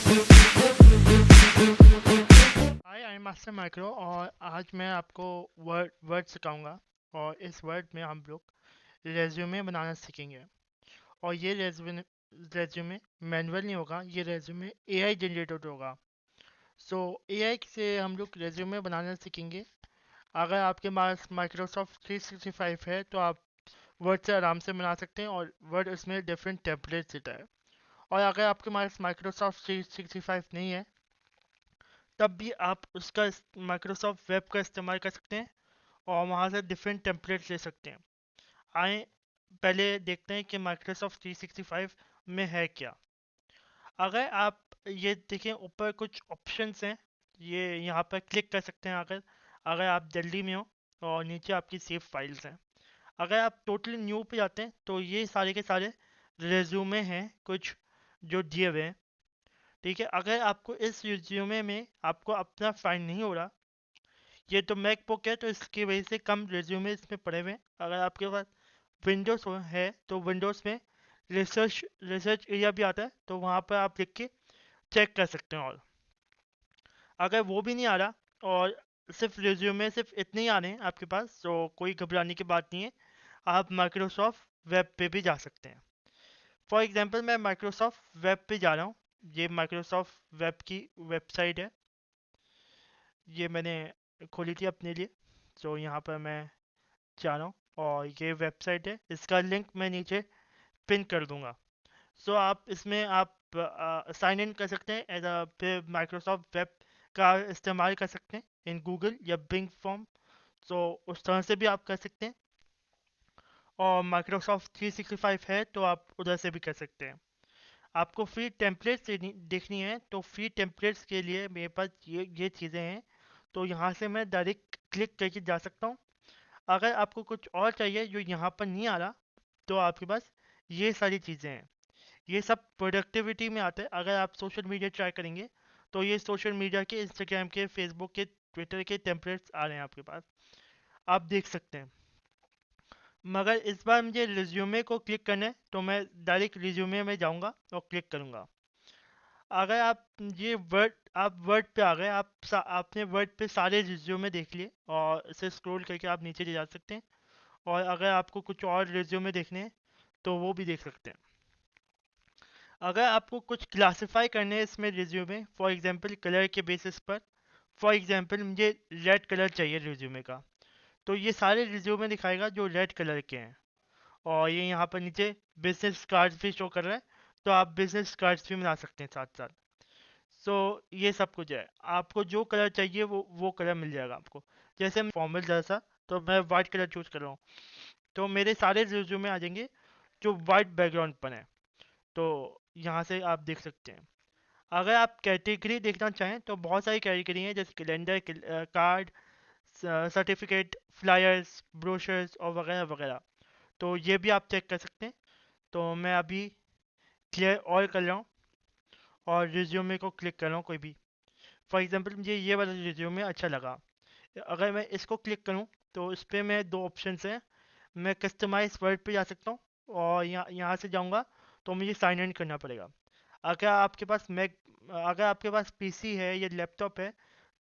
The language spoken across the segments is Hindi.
Hi, I am master micro और आज मैं आपको वर्ड सिखाऊंगा। और इस वर्ड में हम लोग रेज्यूमे बनाना सीखेंगे। और ये रेज्यूमे मैनुअल नहीं होगा, ये रेज्यूमे एआई जनरेटेड होगा। सो एआई से हम लोग रेज्यूमे बनाना सीखेंगे। अगर आपके पास माइक्रोसॉफ्ट 365 है तो आप वर्ड से आराम से बना सकते हैं, और वर्ड उसमें डिफरेंट टेम्पलेट्स देता है। और अगर आपके पास माइक्रोसॉफ्ट 365 नहीं है, तब भी आप उसका माइक्रोसॉफ्ट वेब का इस्तेमाल कर सकते हैं और वहाँ से डिफरेंट टेम्पलेट्स ले सकते हैं। आए पहले देखते हैं कि माइक्रोसॉफ्ट 365 में है क्या। अगर आप ये देखें, ऊपर कुछ ऑप्शंस हैं, ये यहाँ पर क्लिक कर सकते हैं। अगर अगर आप जल्दी में हो, और नीचे आपकी सेव फाइल्स हैं। अगर आप टोटली न्यू पे जाते हैं तो ये सारे के सारे रेज्यूमे हैं कुछ जो दिए हुए हैं। ठीक है, अगर आपको इस रेज्यूमे में आपको अपना फाइंड नहीं हो रहा, ये तो मैकबुक है तो इसकी वजह से कम रेज्यूमे इसमें पड़े हुए हैं। अगर आपके पास विंडोज़ है तो विंडोज़ में रिसर्च एरिया भी आता है, तो वहाँ पर आप लिख के चेक कर सकते हैं। और अगर वो भी नहीं आ रहा और सिर्फ रिज्यूमे सिर्फ इतने ही आ रहे हैं आपके पास, तो कोई घबराने की बात नहीं है। आप माइक्रोसॉफ्ट वेब पे भी जा सकते हैं। फॉर एग्जांपल मैं माइक्रोसॉफ्ट वेब पे जा रहा हूँ। ये माइक्रोसॉफ्ट वेब की वेबसाइट है, ये मैंने खोली थी अपने लिए। तो यहाँ पर मैं जा रहा हूँ और ये वेबसाइट है, इसका लिंक मैं नीचे पिन कर दूंगा। सो आप इसमें आप साइन इन कर सकते हैं एज अ फिर माइक्रोसॉफ्ट वेब का इस्तेमाल कर सकते हैं इन गूगल या बिंग फॉर्म। सो उस तरह से भी आप कर सकते हैं। और माइक्रोसॉफ्ट 365 है तो आप उधर से भी कर सकते हैं। आपको फ्री टेम्पलेट्स देखनी है तो फ्री टेम्पलेट्स के लिए मेरे पास ये चीज़ें हैं। तो यहाँ से मैं डायरेक्ट क्लिक करके जा सकता हूँ। अगर आपको कुछ और चाहिए जो यहाँ पर नहीं आ रहा, तो आपके पास ये सारी चीज़ें हैं। ये सब प्रोडक्टिविटी में आता है। अगर आप सोशल मीडिया ट्राई करेंगे तो ये सोशल मीडिया के, इंस्टाग्राम के, फेसबुक के, ट्विटर के टेम्पलेट्स आ रहे हैं आपके पास, आप देख सकते हैं। मगर इस बार मुझे रिज्यूमे को क्लिक करना है तो मैं डायरेक्ट रिज्यूमे में जाऊंगा और क्लिक करूंगा। अगर आप ये वर्ड आप वर्ड पे आ गए, आपने वर्ड पे सारे रिज्यूमे देख लिए और इसे स्क्रॉल करके आप नीचे ले जा सकते हैं। और अगर आपको कुछ और रिज्यूमे देखने हैं तो वो भी देख सकते हैं। अगर आपको कुछ क्लासिफाई करने हैं इसमें रिज्यूमे, फॉर एग्जांपल कलर के बेसिस पर, फॉर एग्जांपल मुझे रेड कलर चाहिए रिज्यूमे का, तो ये सारे रिज्यूमे दिखाएगा जो रेड कलर के हैं। और ये यहाँ पर नीचे बिजनेस कार्ड्स भी शो कर रहा है, तो आप बिजनेस कार्ड्स भी बना सकते हैं साथ साथ। सो ये सब कुछ है। आपको जो कलर चाहिए वो कलर मिल जाएगा आपको। जैसे फॉर्मल जैसा, तो मैं वाइट कलर चूज कर रहा हूँ, तो मेरे सारे रिज्यूमे आ जाएंगे जो वाइट बैकग्राउंड पर हैं। तो यहाँ से आप देख सकते हैं। अगर आप कैटेगरी देखना चाहें तो बहुत सारी कैटेगरी हैं, जैसे calendar, card, certificate, flyers, brochures और वगैरह वगैरह। तो ये भी आप चेक कर सकते हैं। तो मैं अभी क्लियर ऑल कर रहा हूँ और रिज्यूमे को क्लिक कर रहा हूँ कोई भी। फॉर एग्जांपल मुझे ये वाला रिज्यूमे अच्छा लगा। अगर मैं इसको क्लिक करूँ तो इस पर मैं दो ऑप्शंस हैं। मैं कस्टमाइज वर्ड पे जा सकता हूँ, और यहाँ से जाऊँगा तो मुझे साइन इन करना पड़ेगा। अगर आपके पास मैक अगर आपके पास पीसी है या लैपटॉप है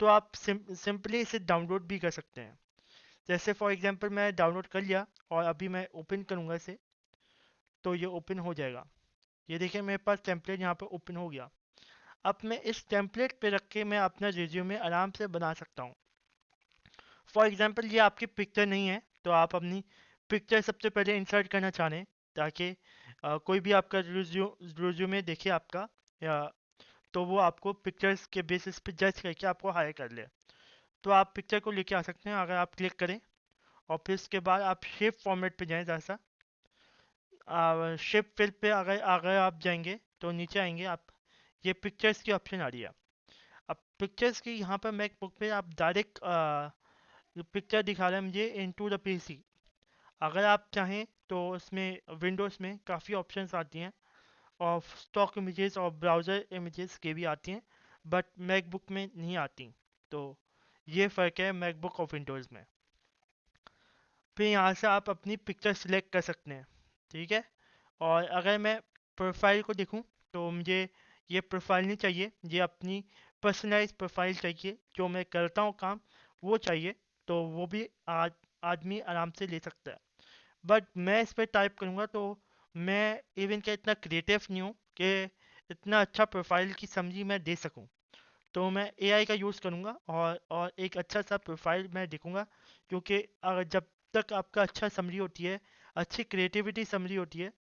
तो आप सिंपली इसे डाउनलोड भी कर सकते हैं। जैसे फॉर एग्जांपल मैं डाउनलोड कर लिया और अभी मैं ओपन करूँगा इसे, तो ये ओपन हो जाएगा। ये देखिए मेरे पास टेम्पलेट यहाँ पर ओपन हो गया। अब मैं इस टेम्पलेट पे रख के मैं अपना रिज्यूमे आराम से बना सकता हूँ। फॉर एग्जांपल ये आपकी पिक्चर नहीं है तो आप अपनी पिक्चर सबसे पहले इंसर्ट करना चाह रहे हैं, ताकि कोई भी आपका रिज्यूमे देखे आपका, या तो वो आपको पिक्चर्स के बेसिस पे जज करके आपको हायर कर ले। तो आप पिक्चर को लेके आ सकते हैं। अगर आप क्लिक करें और फिर उसके बाद आप शेप फॉर्मेट पे जाएं, जैसा शेप फिल पे अगर अगर आप जाएंगे तो नीचे आएंगे आप, ये पिक्चर्स की ऑप्शन आ रही है। अब पिक्चर्स की यहाँ पर मैकबुक पे आप डायरेक्ट पिक्चर दिखा रहा है मुझे इनटू द पीसी। अगर आप चाहें तो इसमें विंडोज़ में काफ़ी ऑप्शंस आती हैं, और स्टॉक इमेजेस और ब्राउज़र इमेजेस के भी आती हैं, बट मैकबुक में नहीं आती। तो ये फ़र्क है मैकबुक और विंडोज़ में। फिर यहाँ से आप अपनी पिक्चर सिलेक्ट कर सकते हैं। ठीक है। और अगर मैं प्रोफाइल को देखूँ तो मुझे ये प्रोफाइल नहीं चाहिए, ये अपनी पर्सनलाइज प्रोफाइल चाहिए, जो मैं करता हूँ काम वो चाहिए। तो वो भी आदमी आराम से ले सकता है। बट मैं इस पर टाइप करूँगा तो मैं इवन क्या इतना क्रिएटिव नहीं हूँ कि इतना अच्छा प्रोफाइल की समझी मैं दे सकूँ। तो मैं एआई का यूज़ करूँगा और एक अच्छा सा प्रोफाइल मैं देखूँगा, क्योंकि अगर जब तक आपका अच्छा समरी होती है, अच्छी क्रिएटिविटी समरी होती है,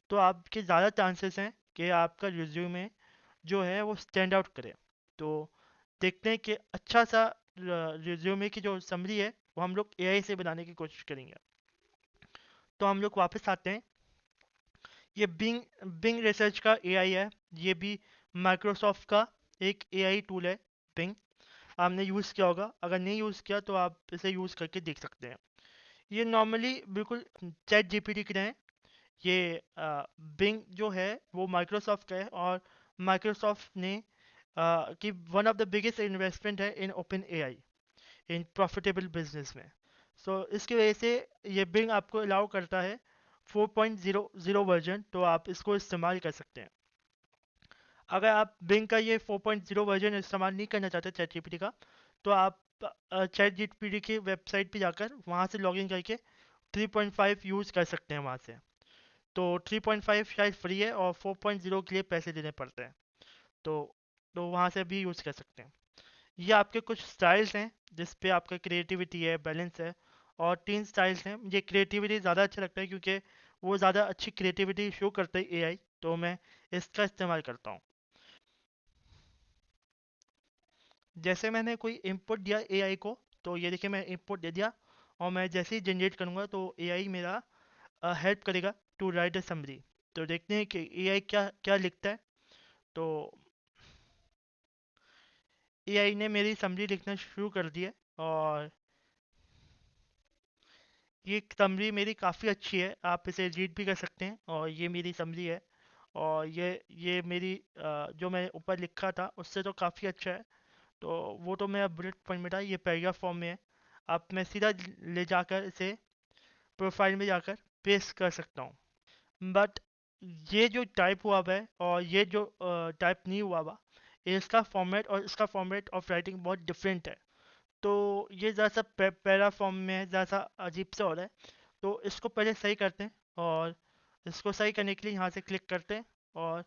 तो आपके ज़्यादा चांसेस हैं कि आपका रिज्यूमे जो है वो स्टैंड आउट करे। तो देखते हैं कि अच्छा सा रिज्यूमे की जो समरी है वो हम लोग एआई से बनाने की कोशिश करेंगे। तो हम लोग वापस आते हैं। ये बिंग बिंग रिसर्च का एआई है। ये भी माइक्रोसॉफ्ट का एक एआई टूल है। बिंग आपने यूज़ किया होगा, अगर नहीं यूज़ किया तो आप इसे यूज़ करके देख सकते हैं। ये नॉर्मली बिल्कुल चैट जीपीटी की तरह है। ये बिंग जो है वो माइक्रोसॉफ्ट का है, और माइक्रोसॉफ्ट ने कि one of the biggest investment है in Open AI, in profitable business में। इसकी वजह से ये बिंग आपको अलाउ करता है 4.00 वर्जन, तो आप इसको इस्तेमाल कर सकते हैं। अगर आप बिंग का ये 4.0 वर्जन इस्तेमाल नहीं करना चाहते चैट जीपीटी का, तो आप चैट जीपीटी की वेबसाइट पे जाकर वहाँ से लॉगिन करके 3.5 यूज़ कर सकते हैं वहाँ से। तो 3.5 शायद फ्री है और 4.0 के लिए पैसे देने पड़ते हैं। तो तो वहाँ से भी यूज़ कर सकते हैं। ये आपके कुछ स्टाइल्स हैं जिस पे आपका क्रिएटिविटी है, बैलेंस है। और 3 स्टाइल्स हैं। मुझे क्रिएटिविटी ज़्यादा अच्छा लगता है क्योंकि वो ज़्यादा अच्छी क्रिएटिविटी शो करता है एआई, तो मैं इसका इस्तेमाल करता हूँ। जैसे मैंने कोई इनपुट दिया एआई को, तो ये देखिए मैं इनपुट दे दिया, और मैं जैसे ही जनरेट करूँगा तो एआई मेरा हेल्प करेगा टू राइट अ समरी। तो देखते हैं कि एआई क्या क्या लिखता है। तो एआई ने मेरी समरी लिखना शुरू कर दिया, और ये समरी मेरी काफ़ी अच्छी है, आप इसे रीड भी कर सकते हैं। और ये मेरी समरी है, और ये मेरी जो मैं ऊपर लिखा था उससे तो काफ़ी अच्छा है। तो वो तो मेरा बुलेट पॉइंट में था, ये पैराग्राफ फॉर्म में है। अब मैं सीधा ले जाकर इसे प्रोफाइल में जाकर पेस्ट कर सकता हूँ। बट ये जो टाइप हुआ हुआ है और ये जो टाइप नहीं हुआ हुआ, इसका फॉर्मेट और इसका फॉर्मेट ऑफ राइटिंग बहुत डिफरेंट है। तो ये ज़रा सा पैरा फॉर्म में है, ज़रा सा अजीब सा हो रहा है। तो इसको पहले सही करते हैं, और इसको सही करने के लिए यहाँ से क्लिक करते हैं, और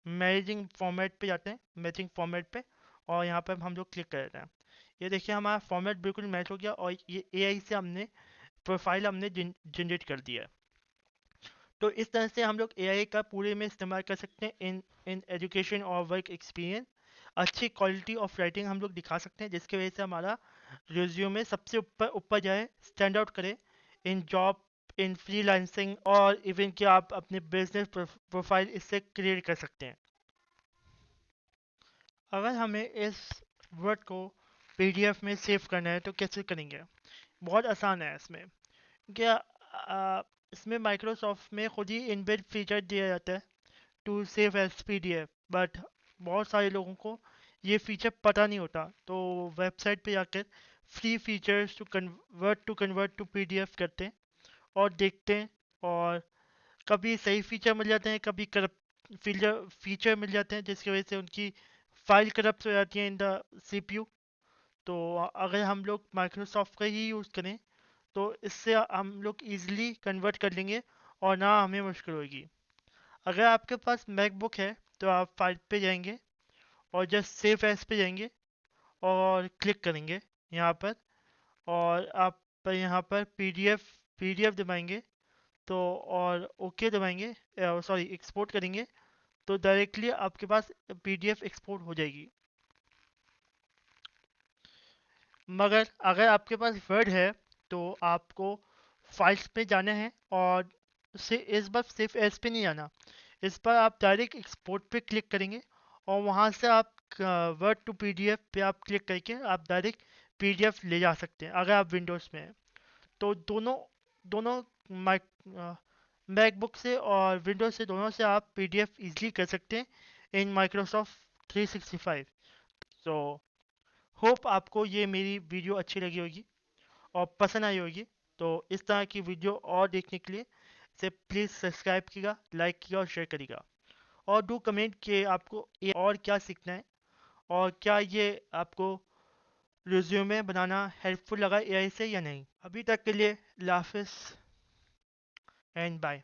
मैचिंग फॉर्मेट पे जाते हैं, मैचिंग फॉर्मेट पे, और यहाँ पर हम लोग क्लिक कर देते हैं। ये देखिए हमारा फॉर्मेट बिल्कुल मैच हो गया, और ये एआई से हमने प्रोफाइल हमने जनरेट कर दिया है। तो इस तरह से हम लोग एआई का पूरे में इस्तेमाल कर सकते हैं इन इन एजुकेशन और वर्क एक्सपीरियंस। अच्छी क्वालिटी ऑफ राइटिंग हम लोग दिखा सकते हैं, जिसकी वजह से हमारा रिज्यूमे सबसे ऊपर ऊपर जाए, स्टैंड आउट करे इन जॉब, इन फ्रीलांसिंग, और इवन कि आप अपने बिजनेस प्रोफाइल इससे क्रिएट कर सकते हैं। अगर हमें इस वर्ड को पीडीएफ में सेव करना है तो कैसे करेंगे? बहुत आसान है इसमें। क्या इसमें माइक्रोसॉफ्ट में खुद ही इनबिल्ट फीचर दिया जाता है to save as PDF, but बहुत सारे लोगों को ये फीचर पता नहीं होता, तो वेबसाइट पे जाकर free features to convert to PDF करते हैं और देखते हैं। और कभी सही फीचर मिल जाते हैं, कभी करप्ट फीचर फीचर मिल जाते हैं, जिसकी वजह से उनकी फाइल करप्ट हो जाती है इन द सीपीयू। तो अगर हम लोग माइक्रोसॉफ्ट का ही यूज़ करें तो इससे हम लोग इजीली कन्वर्ट कर लेंगे, और ना हमें मुश्किल होगी। अगर आपके पास मैकबुक है तो आप फाइल पे जाएंगे, और जस्ट सेव एज पे जाएंगे, और क्लिक करेंगे यहाँ पर, और आप यहाँ पर पीडीएफ पीडीएफ दबाएंगे, तो और ओके दबाएंगे, सॉरी एक्सपोर्ट करेंगे, तो डायरेक्टली आपके पास पीडीएफ एक्सपोर्ट हो जाएगी। मगर अगर आपके पास वर्ड है तो आपको फाइल्स पे जाना है, और से इस बार सिर्फ एस पे नहीं जाना, इस पर आप डायरेक्ट एक्सपोर्ट पे क्लिक करेंगे, और वहाँ से आप वर्ड टू पीडीएफ पे आप क्लिक करके आप डायरेक्ट पीडीएफ ले जा सकते हैं अगर आप विंडोज़ में हैं। तो दोनों दोनों मैकबुक से और विंडोज से, दोनों से आप पीडीएफ इजीली कर सकते हैं इन माइक्रोसॉफ्ट 365। सो होप आपको ये मेरी वीडियो अच्छी लगी होगी और पसंद आई होगी। तो इस तरह की वीडियो और देखने के लिए इसे प्लीज़ सब्सक्राइब कीजिएगा, लाइक कीजिएगा और शेयर करिएगा। और डू कमेंट कि आपको ये और क्या सीखना है और क्या ये आपको रिज्यूमे बनाना हेल्पफुल लगा एआई से या नहीं। अभी तक के लिए अल्लाह हाफिज़ एंड बाय।